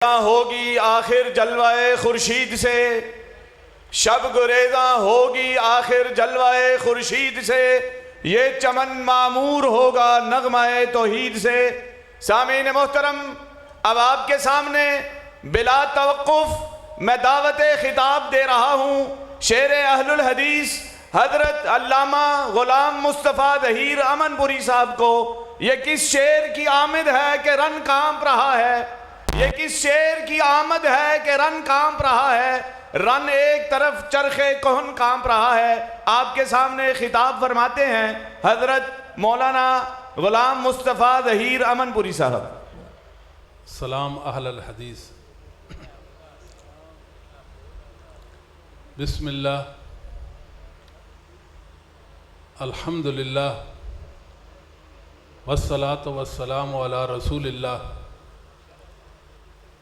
होगी आखिर जलवाए खुर्शीद से, शब गुरेजा होगी आखिर जलवाए खुर्शीद से, ये चमन मामूर होगा नगमाए तौहीद से। सामीन मोहतरम, अब आपके सामने बिला तवक्कुफ मैं दावत खिताब दे रहा हूँ शेर अहलुल हदीस हजरत अल्लामा गुलाम मुस्तफ़ा ज़हीर अमनपुरी साहब को। ये किस शेर की आमद है कि रन कांप रहा है, ये किस शेर की आमद है कि रन कांप रहा है, रन एक तरफ चरखे कोहन कांप रहा है। आपके सामने खिताब फरमाते हैं हजरत मौलाना गुलाम मुस्तफ़ा ज़हीर अमनपुरी साहब। सलाम अहलल हदीस। बिस्मिल्लाह, अल्हम्दुलिल्लाह, वस्सलातु वस्सलामु अला रसूलिल्लाह,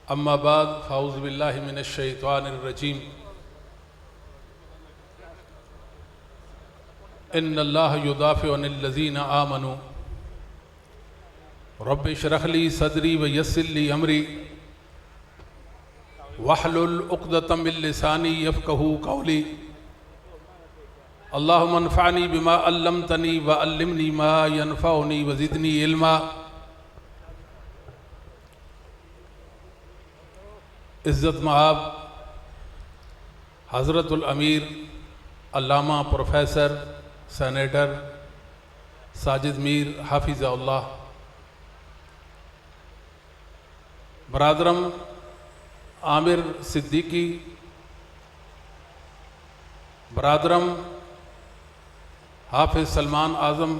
अम्मा बाद, फ़ाऊज़ु बिल्लाहि मिनश शैतानिर रजीम। इन्नल्लाह युदाफ़िउ अनिल लज़ीना आमनू रब्बि इश्रह ली सदरी व यस्सिर ली अमरी वहलुल उक़दतम मिन लिसानी यफ़क़हू क़ौली। अल्लाहुम्मा अन्फ़अनी बिमा अल्लमतनी व अल्लिमनी मा यनफ़अनी व ज़िदनी इल्मा। इज़्ज़त मआब हज़रतुल अमीर अल्लामा प्रोफेसर सेनेटर साजिद मीर हाफिज़हुल्लाह, बरादरम आमिर सिद्दीकी, बरादरम हाफिज़ सलमान आज़म,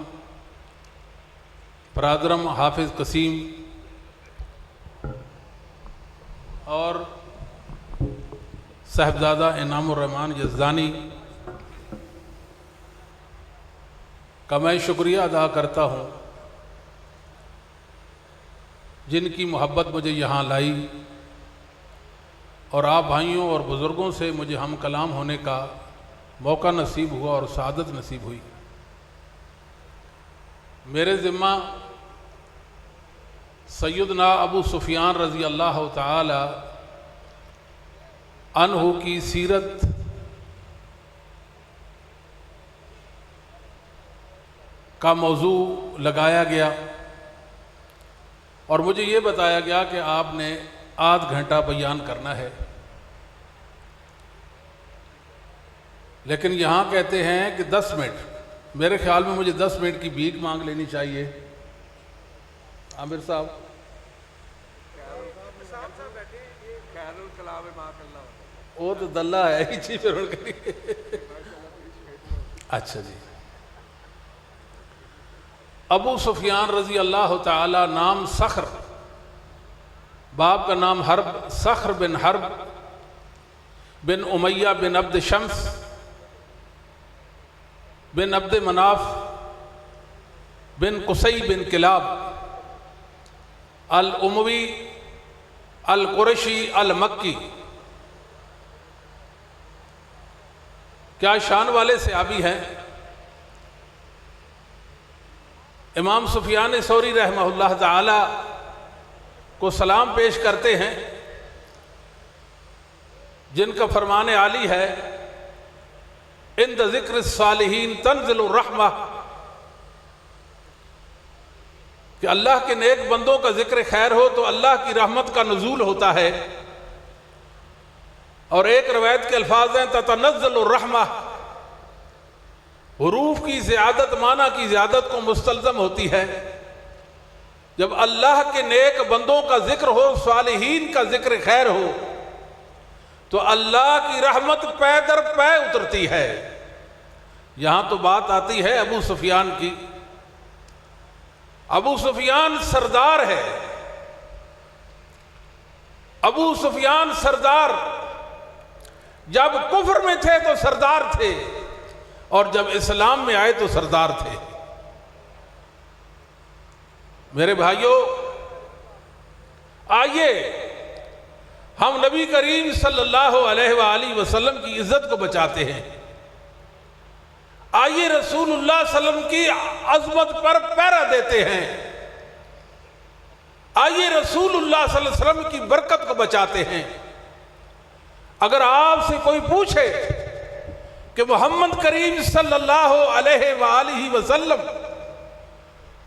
बरादरम हाफिज़ कसीम और साहिबजादा इनामुर रहमान यज़दानी का मैं शुक्रिया अदा करता हूँ जिनकी मोहब्बत मुझे यहाँ लाई और आप भाइयों और बुज़ुर्गों से मुझे हम कलाम होने का मौका नसीब हुआ और सादत नसीब हुई। मेरे ज़िम्मा सैयदना अबू सुफियान रज़ी अल्लाह ताला अन्हु की सीरत का मौजू लगाया गया और मुझे ये बताया गया कि आपने आध घंटा बयान करना है, लेकिन यहाँ कहते हैं कि 10 मिनट। मेरे ख्याल में मुझे 10 मिनट की भीख मांग लेनी चाहिए। आमिर साहब, वो तो दल्ला है ही चीज। अच्छा जी। अबू सुफियान रजी अल्लाह ताला नाम सख्र, बाप का नाम हर्ब, सख्र बिन हर्ब बिन उमैया बिन अब्द शम्स बिन अब्द मनाफ बिन कुसई बिन किलाब अल उमवी अल कुरैशी अल मक्की। क्या शान वाले सहाबी हैं। इमाम सुफियान सौरी रहमहुल्लाह ताला को सलाम पेश करते हैं जिनका फरमान आली है, इंद ज़िक्र सालिहीन तंज़िलुर रहमा, कि अल्लाह के नेक बंदों का जिक्र खैर हो तो अल्लाह की रहमत का नुज़ूल होता है। और एक रवायत के अल्फाज हैं ततनज़्ज़लुर रहमा, हुरूफ की ज़ियादत माना की ज़ियादत को मुस्तलज़म होती है। जब अल्लाह के नेक बंदों का जिक्र हो, सालिहीन का जिक्र खैर हो, तो अल्लाह की रहमत पै दर पै उतरती है। यहाँ तो बात आती है अबू सुफियान की। अबू सुफियान सरदार है। अबू सुफियान सरदार, जब कुफ्र में थे तो सरदार थे और जब इस्लाम में आए तो सरदार थे। मेरे भाइयों, आइए हम नबी करीम सल्लल्लाहु अलैहि वसल्लम की इज्जत को बचाते हैं। आइए रसूलुल्लाह सल्लल्लाहु अलैहि वसल्लम की अज़मत पर पहरा देते हैं। आइए रसूलुल्लाह सल्लल्लाहु अलैहि वसल्लम की बरकत को बचाते हैं। अगर आपसे कोई पूछे कि मोहम्मद करीम सल्लल्लाहु अलैहि वसल्लम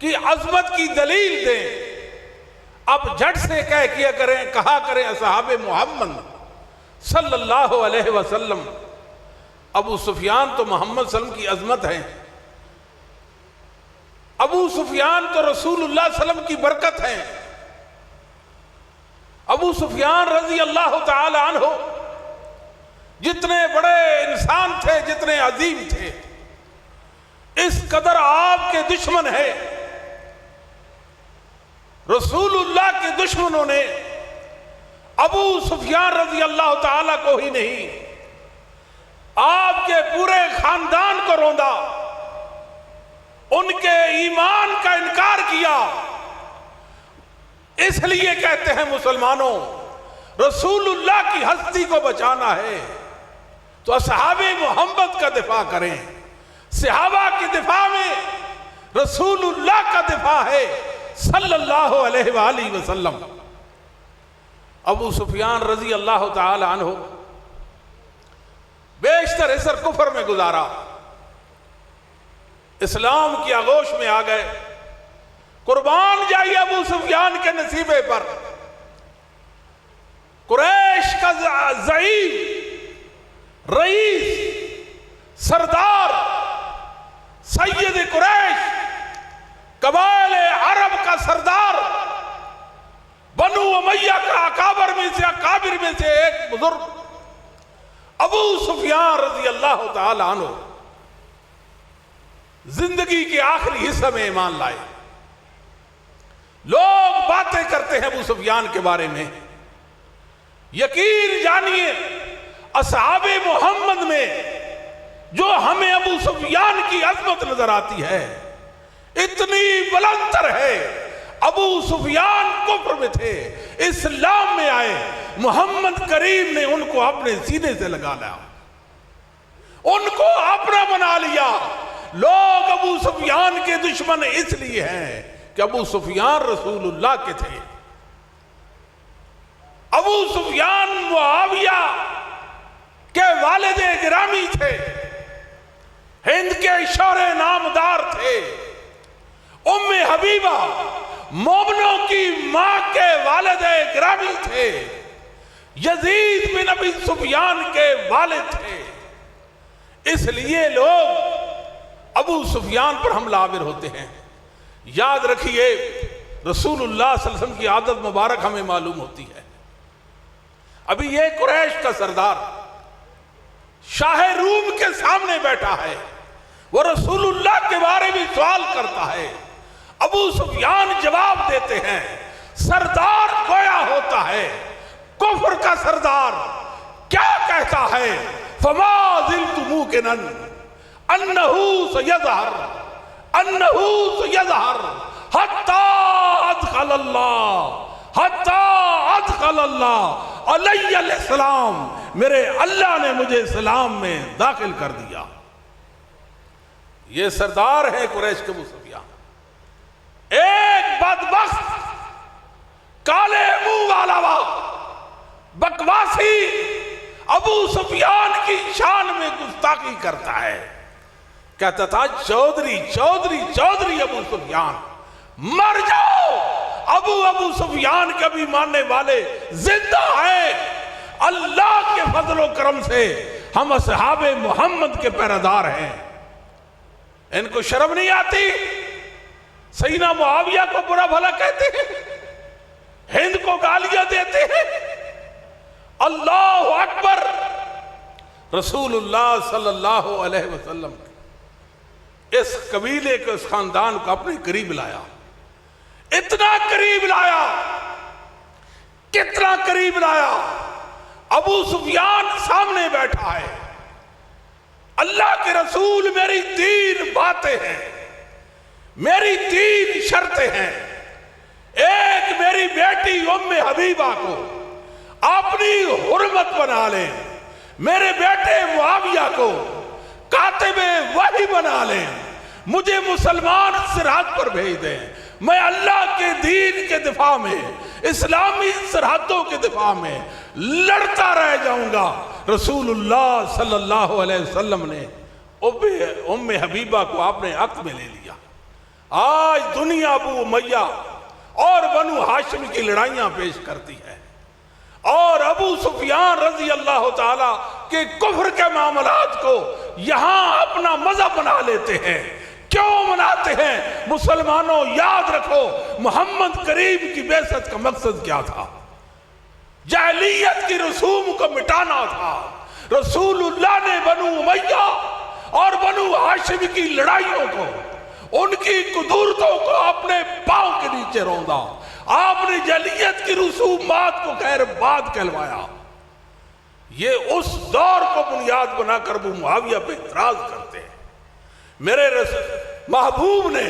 की अजमत की दलील दें, अब झट से कहा करें असहाबे मोहम्मद सल्लल्लाहु अलैहि वसल्लम। अबू सुफियान तो मोहम्मद सल्लम की अजमत है, अबू सुफियान तो रसूलुल्लाह सल्लम की बरकत है। अबू सुफियान रजी अल्लाह ताला अन्हु जितने बड़े इंसान थे, जितने अजीम थे, इस कदर आपके दुश्मन है। रसूलुल्लाह के दुश्मनों ने अबू सुफियान रजी अल्लाह ताला को ही नहीं, आपके पूरे खानदान को रौंदा, उनके ईमान का इनकार किया। इसलिए कहते हैं मुसलमानों, रसूलुल्लाह की हस्ती को बचाना है तो असहाबे मोहम्मद का दिफा करें। सहाबा के दिफा में रसूलुल्लाह का दिफा है सल्लल्लाहु अलैहि वसल्लम। अबू सुफियान रजी अल्लाह ताला अन्हु बेशतर इसर कुफर में गुजारा, इस्लाम की आगोश में आ गए। कुर्बान जाइए अबू सुफियान के नसीबे पर। कुरैश का ज़ईम, रईस, सरदार, सैयद कुरैश, कबाइल अरब का सरदार, बनु उमैया का अकाबिर में से एक बुजुर्ग अबू सुफियान रजी अल्लाह ताला अन्हु जिंदगी के आखिरी हिस्से में ईमान लाए। लोग बातें करते हैं अबू सुफियान के बारे में, यकीन जानिए असहाबे मोहम्मद में जो हमें अबू सुफियान की अजमत नजर आती है, इतनी बुलंदतर है। अबू सुफियान कुफ्र में थे, इस्लाम में आए, मोहम्मद करीम ने उनको अपने सीने से लगा लिया, उनको अपना बना लिया। लोग अबू सुफियान के दुश्मन इसलिए हैं कि अबू सुफियान रसूलुल्लाह के थे। अबू सुफियान मुआविया के वालिद गिरामी थे, हिंद के शौरे नामदार थे। उम्मे हबीबा मोमनों की मां के वालिद गिरामी थे। यजीद बिन अबी सुफियान के वालिद थे। इसलिए लोग अबू सुफियान पर हमला आविर होते हैं। याद रखिए रसूलुल्लाह सल्लल्लाहु अलैहि वसल्लम की आदत मुबारक हमें मालूम होती है। अभी ये कुरैश का सरदार शाह रूम के सामने बैठा है, वो रसूलुल्लाह के बारे में सवाल करता है। अबू सुफियान जवाब देते हैं। सरदार गोया होता है, कुफ्र का सरदार क्या कहता है, फमा ज़िल्तु मुकिनन अन्नहु सयज़हर हत्ता अदखलल्लाह अलैहिल इस्लाम, मेरे अल्लाह ने मुझे इस्लाम में दाखिल कर दिया। ये सरदार है कुरैश के अबू सुफियान। एक बदबख्त काले मुंह वाला बकवासी अबू सुफियान की शान में गुस्ताखी करता है। कहता था चौधरी चौधरी चौधरी अबू सुफियान, मर जाओ। अबू सुफियान के भी मानने वाले जिंदा हैं। अल्लाह के फजलो करम से हम असहाबे मोहम्मद के पहरेदार हैं। इनको शर्म नहीं आती? सैयदना मुआविया को बुरा भला कहते हैं, हिंद को गालियां देते हैं। अल्लाह अकबर। रसूलुल्लाह सल्लल्लाहु अलैहि वसल्लम इस कबीले के उस खानदान को अपने करीब लाया। इतना करीब लाया, कितना करीब लाया। अबू सुफियान सामने बैठा है। अल्लाह के रसूल, मेरी 3 बातें हैं, मेरी 3 शर्तें हैं। एक, मेरी बेटी उम्मे हबीबा को अपनी हुर्मत बना लें, मेरे बेटे मुआविया को कातिबे वही बना लें, मुझे मुसलमान सिरात पर भेज दें, मैं अल्लाह के दीन के दिफा में, इस्लामी सरहदों के दिफा में लड़ता रह जाऊंगा। रसूलुल्लाह सल्लल्लाहु अलैहि वसल्लम ने उम्मे हबीबा को अपने अक्स में ले लिया। आज दुनिया अबू उमैया और बनु हाशिम की लड़ाइयां पेश करती है और अबू सुफियान रजी अल्लाह ताला के कुफ्र के मामलात को यहां अपना मजहब बना लेते हैं। क्यों मनाते हैं? मुसलमानों याद रखो, मोहम्मद करीम की बेइज्जत का मकसद क्या था? जाहिलियत की रसूम को मिटाना था। रसूलुल्लाह ने बनु उमैया और बनु हाशिम की लड़ाइयों को, उनकी कुदूरतों को अपने पांव के नीचे रौंदा। आपने जाहिलियत की रसूमात को खैर बाद कहलवाया। ये उस दौर को बुनियाद बनाकर अबू मुआविया पे इतराज करते हैं। मेरे महबूब ने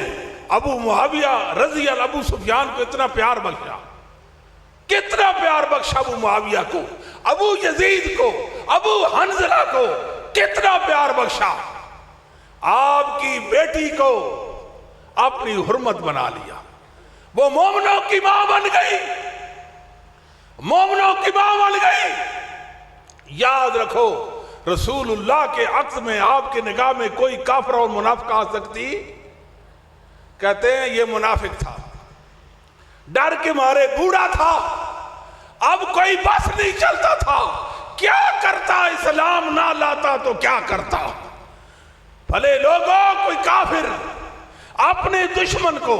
अबू मुआविया रजी अल्लाह अबू सुफियान को इतना प्यार बख्शा, कितना प्यार बख्शा अबू मुआविया को, अबू यजीद को, अबू हंजला को कितना प्यार बख्शा। आपकी बेटी को अपनी हुर्मत बना लिया। वो मोमिनों की मां बन गई, मोमिनों की मां बन गई। याद रखो, रसूलुल्लाह के अक्स में आपके निगाह में कोई काफिर और मुनाफिक आ सकती? कहते हैं ये मुनाफिक था, डर के मारे बूढ़ा था, अब कोई बस नहीं चलता था, क्या करता? इस्लाम ना लाता तो क्या करता? भले लोगों, कोई काफिर अपने दुश्मन को,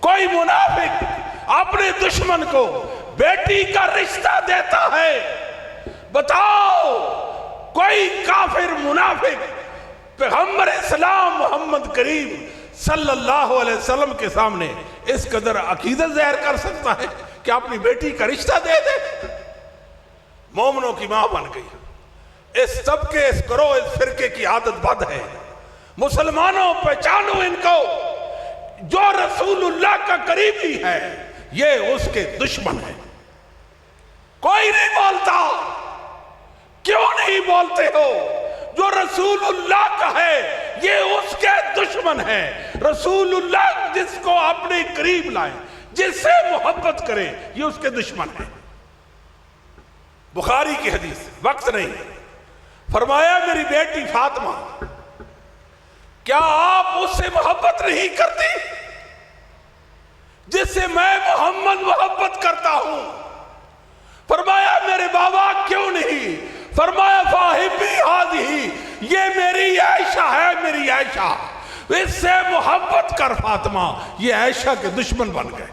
कोई मुनाफिक अपने दुश्मन को बेटी का रिश्ता देता है। बताओ, कोई काफिर मुनाफिक पैगंबर इस्लाम मोहम्मद करीम सल्लल्लाहु अलैहि वसल्लम के सामने इस कदर अकीदत ज़ाहिर कर सकता है कि अपनी बेटी का रिश्ता दे दे? मोमिनों की मां बन गई। इस सबके, इस करो, इस फिरके की आदत बद है। मुसलमानों, पहचानो इनको, जो रसूलुल्लाह का करीबी है ये उसके दुश्मन है। कोई नहीं बोलता। क्यों नहीं बोलते हो? जो रसूलुल्लाह का है ये उसके दुश्मन है। रसूलुल्लाह जिसको अपने करीब लाए, जिससे मोहब्बत करे, ये उसके दुश्मन है। बुखारी की हदीस, वक्त नहीं, फरमाया मेरी बेटी फातिमा, क्या आप उससे मोहब्बत नहीं करती जिससे मैं मोहम्मद मोहब्बत करता हूं? फरमाया मेरे बाबा क्यों नहीं? फरमाया फाहिबी हाज़िही, ये मेरी आयशा है, मेरी आयशा, इससे मोहब्बत कर फातिमा। ये आयशा के दुश्मन बन गए।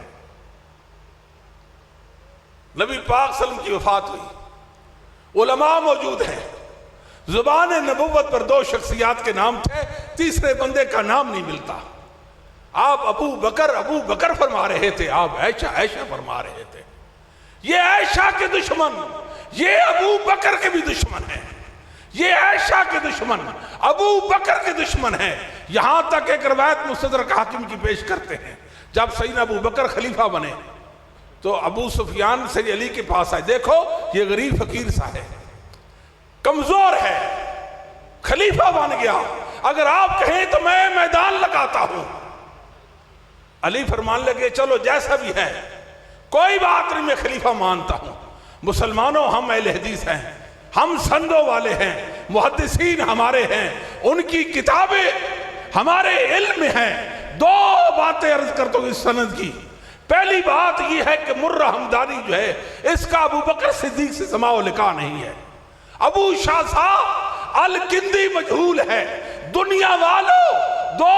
नबी पाक सल्लल्लाहु अलैहि वसल्लम की वफात हुई, उलमा मौजूद हैं। जुबान नबुव्वत पर दो शख्सियात के नाम थे, तीसरे बंदे का नाम नहीं मिलता। आप अबू बकर फरमा रहे थे, आप ऐशा फरमा रहे थे। ये ऐशा के दुश्मन, ये अबू बकर के भी दुश्मन है। ये ऐशा के दुश्मन अबू बकर के दुश्मन है। यहां तक एक रवायत मुस्तदरक हाकिम की पेश करते हैं, जब सैयदना अबू बकर खलीफा बने तो अबू सुफियान सैयद अली के पास आए। देखो, ये गरीब फकीर सा है, कमजोर है, खलीफा बन गया, अगर आप कहें तो मैं मैदान लगाता हूं। अली फरमान लगे, चलो जैसा भी है, कोई बात नहीं, मैं खलीफा मानता हूं। मुसलमानों, हम अहले हदीस हैं, हम संदों वाले हैं, मुहद्दिसीन हमारे हैं, उनकी किताबें हमारे इल्म में हैं। दो बातें अर्ज करता हूं इस सनद की। पहली बात यह है कि मुर्रा हमदानी जो है, इसका अबू बकर सिद्दीक से समाओ लिखा नहीं है। अबू शासा अल किंदी मजहूल है। दुनिया वालों, दो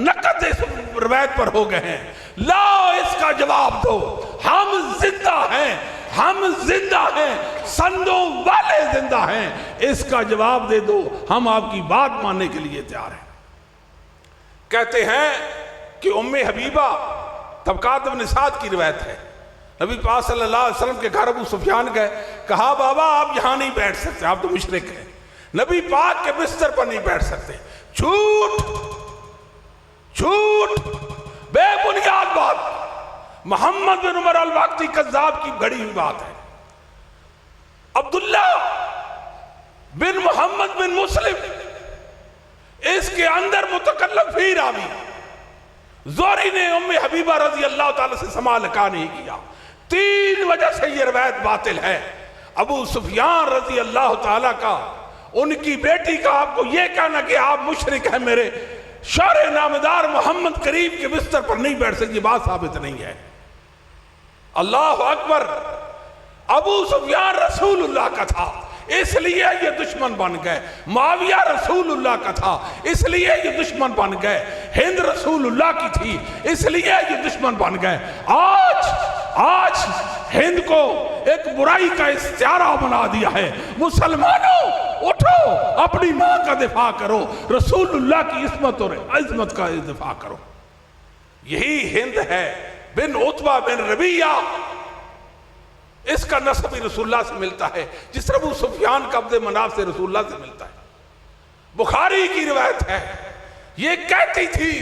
नकद इस रवायत पर हो गए हैं। लाओ, इसका जवाब दो। हम जिंदा हैं, हम जिंदा हैं, संदों वाले जिंदा हैं, इसका जवाब दे दो, हम आपकी बात मानने के लिए तैयार हैं। कहते हैं कि उम्मे हबीबा, तबकात इब्न साद की रिवायत है, नबी पाक सल्लल्लाहु अलैहि वसल्लम के घर अबू सुफियान गए, कहा बाबा आप यहां नहीं बैठ सकते, आप तो मुशरिक हैं, नबी पाक के बिस्तर पर नहीं बैठ सकते। झूठ, झूठ, बेबुनियाद बात, मोहम्मद बिन उमर अल वाक़ी कज़्ज़ाब की गढ़ी हुई बात है। अब्दुल्ला बिन मोहम्मद बिन मुस्लिम, इसके अंदर मुतकल्लम फी रावी, जोरी ने उम्मे हबीबा रजी अल्लाह ताला से सवाल का नहीं किया। 3 वजह से ये रवायत बातिल है। अबू सुफियान रजी अल्लाह ताला का, उनकी बेटी का आपको ये कहना कि आप मुशरिक हैं, मेरे शौहर नामदार मोहम्मद करीम के बिस्तर पर नहीं बैठ सकती, बात साबित नहीं है। अल्लाह अकबर। अबू सुफियान रसूलुल्लाह का था, इसलिए ये दुश्मन बन गए। मुआविया रसूलुल्लाह का था, इसलिए ये दुश्मन बन गए। हिंद रसूलुल्लाह की थी, इसलिए ये दुश्मन बन गए। आज हिंद को एक बुराई का इस्तियारा बना दिया है। मुसलमानों उठो, अपनी मां का दिफा करो, रसूलुल्लाह की इस्मत और इज्मत का दिफा करो। यही हिंद है बिन उतबा बिन रबिया, इसका नस्ब भी रसूलुल्लाह से मिलता है, जिस तरह अबू सुफियान का अब्द मनाफ से रसूलुल्लाह से मिलता है। बुखारी की रिवायत है, ये कहती थी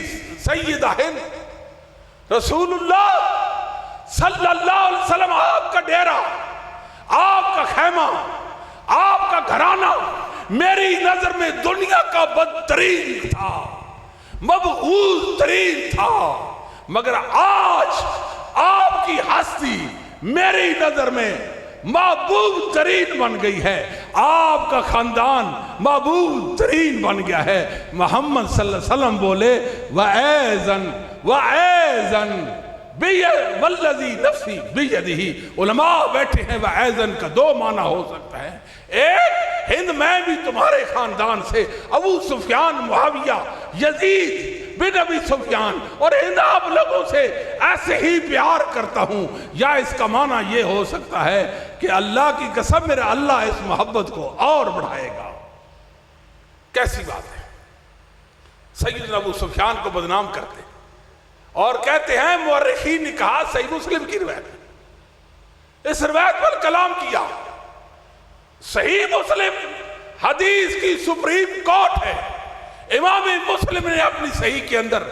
सैयदा हिंद, रसूलुल्लाह सल्लल्लाहु अलैहि वसल्लम, आपका डेरा, आपका खैमा, आपका घराना मेरी नजर में दुनिया का बदतरीन था, मबगूज तरीन था, मगर आज आपकी हस्ती मेरी नजर में महबूब तरीन बन गई है। आपका खानदान महबूब तरीन बन गया है। मोहम्मद सल्लल्लाहु अलैहि वसल्लम बोले वऐज़न वल्लज़ी नफ्सी बियदिही। उलमा बैठे हैं, वऐज़न का 2 माना हो सकता है। एक, हिंद मैं भी तुम्हारे खानदान से अबू सुफियान, मुआविया, यजीद बिन अबी सुफियान और हिंद आप लोगों से ऐसे ही प्यार करता हूं। या इसका माना यह हो सकता है कि अल्लाह की कसम, मेरा अल्लाह इस मोहब्बत को और बढ़ाएगा। कैसी बात है। सैयदना अबू सुफियान को बदनाम करते और कहते हैं, मुअर्रिखीन ने कहा, सही मुस्लिम की रिवायत, इस रिवायत पर कलाम किया। सही मुस्लिम हदीस की सुप्रीम कोर्ट है। इमाम मुस्लिम ने अपनी सही के अंदर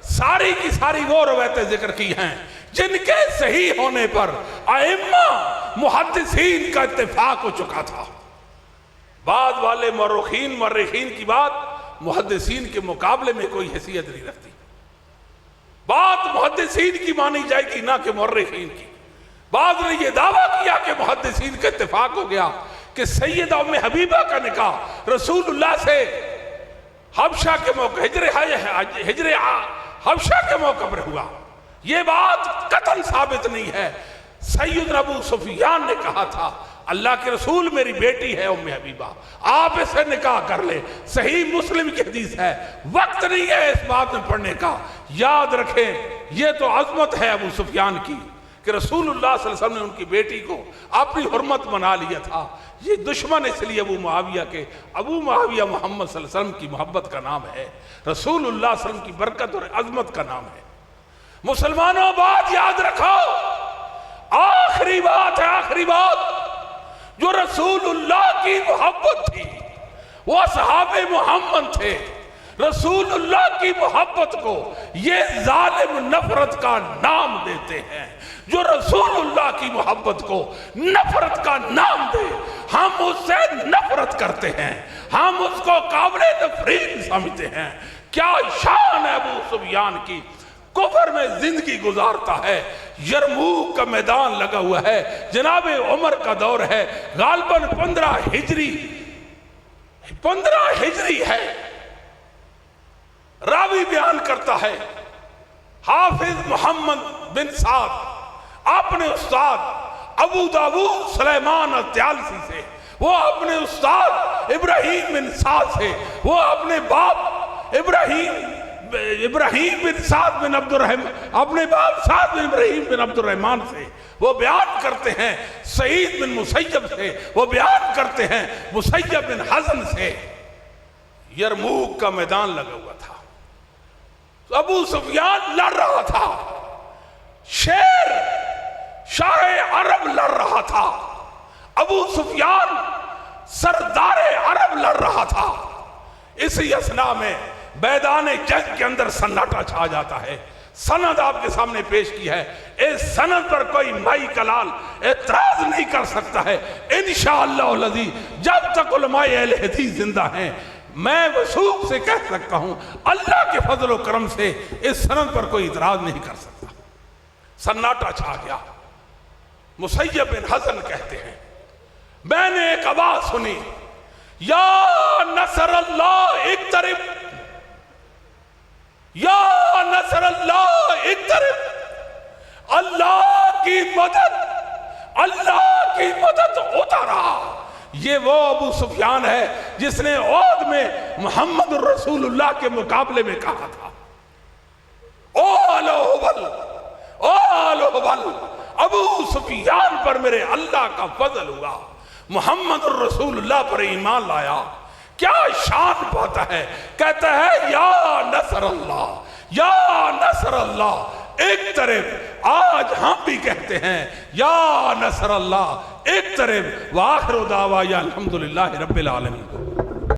सारी की सारी वो रवायतें जिक्र की हैं जिनके सही होने पर अइम्मा मुहद्दिसीन का इत्तेफाक हो चुका था। बाद वाले मर्रिखीन की बात मुहद्दिसीन के मुकाबले में कोई हैसियत नहीं रखती। बात मुहद्दिसीन की मानी जाएगी, ना कि मर्रिखीन की। बाद ने यह दावा किया कि मुहद्दिसीन का इत्तेफाक हो गया कि सैयदा उम्मे हबीबा का निकाह रसूलुल्लाह से हबशा के मौके हिजरे हबशा के मौके पर हुआ। यह बात कतन साबित नहीं है। सैयदना अबू सुफियान ने कहा था, अल्लाह के रसूल, मेरी बेटी है उम्मे हबीबा, आप इसे निकाह कर ले। सही मुस्लिम की हदीस है। वक्त नहीं है इस बात में पढ़ने का। याद रखें, यह तो अजमत है अबू सुफियान की कि रसूलुल्लाह सल्लल्लाहु अलैहि वसल्लम ने उनकी बेटी को अपनी हुर्मत बना लिया था। ये दुश्मन इसलिए अबू मुआविया के, अबू मुआविया मोहम्मद सल्लल्लाहु अलैहि वसल्लम की मोहब्बत का नाम है, रसूलुल्लाह सल्लल्लाहु अलैहि वसल्लम की बरकत और अजमत का नाम है। मुसलमानों, बात याद रखो, आखिरी बात है, आखिरी बात, जो रसूलुल्लाह की मोहब्बत थी, वो असहाबे मोहम्मद थे। रसूलुल्लाह की मोहब्बत को ये जालिम नफरत का नाम देते हैं। जो रसूलुल्लाह की मोहब्बत को नफरत का नाम दे, हम उससे नफरत करते हैं, हम उसको काबिले नफरीन समझते हैं। क्या शान है अबू सुफियान की, कुफर में जिंदगी गुजारता है। यरमूक का मैदान लगा हुआ है, जनाब उमर का दौर है, गालबन 15 हिजरी है। रावी बयान करता है, हाफिज मोहम्मद बिन साद अपने उस्ताद अबू दाऊद सुलेमान अत्यालसी से, वो अपने उस्ताद इब्राहिम बिन साद से, वो अपने बाप इब्राहिम बिन साद बिन अब्दुर्रहमान, अपने बाप साद बिन इब्राहिम बिन अब्दुर्रहमान से वो बयान करते हैं। सईद बिन मुसैयब से वो बयान करते हैं, मुसैयब बिन हज़न से। यरमूक का मैदान लगा हुआ था, अबू सुफियान लड़ रहा था, शेर शाह अरब लड़ रहा था, अबू सुफियान सरदार अरब लड़ रहा था। इसी असना में मैदान जंग के अंदर सन्नाटा छा जाता है। सनद आपके सामने पेश की है, इस सनद पर कोई माई कलाल एतराज नहीं कर सकता है। इंशाअल्लाह लज़ी जब तक उलमाए अहले हदीस जिंदा हैं, मैं वसूख से कह सकता हूं, अल्लाह के फजल व करम से इस सनद पर कोई इतराज नहीं कर सकता। सन्नाटा छा गया। मुसैयब बिन हसन कहते हैं, मैंने एक आवाज सुनी, या नसरल्लाह इक़्तरिब, या नसरल्लाह इक़्तरिब। अल्लाह की मदद, अल्लाह की मदद होता रहा। ये वो अबू सुफियान है जिसने औद में मोहम्मद रसूलुल्लाह के मुकाबले में कहा था, ओ अलोहबल, ओ अलोहबल, अबू सुफियान पर मेरे अल्लाह का फजल हुआ, मोहम्मद रसूलुल्लाह पर ईमान लाया। क्या शान पाता है, कहता है या नसर अल्लाह, या नसर अल्लाह इक़्तरिब। आज हम भी कहते हैं या नसर अल्लाह इक़्तरिब। व आखिरु दावा या अल्हम्दुलिल्लाहि रब्बिल आलमीन।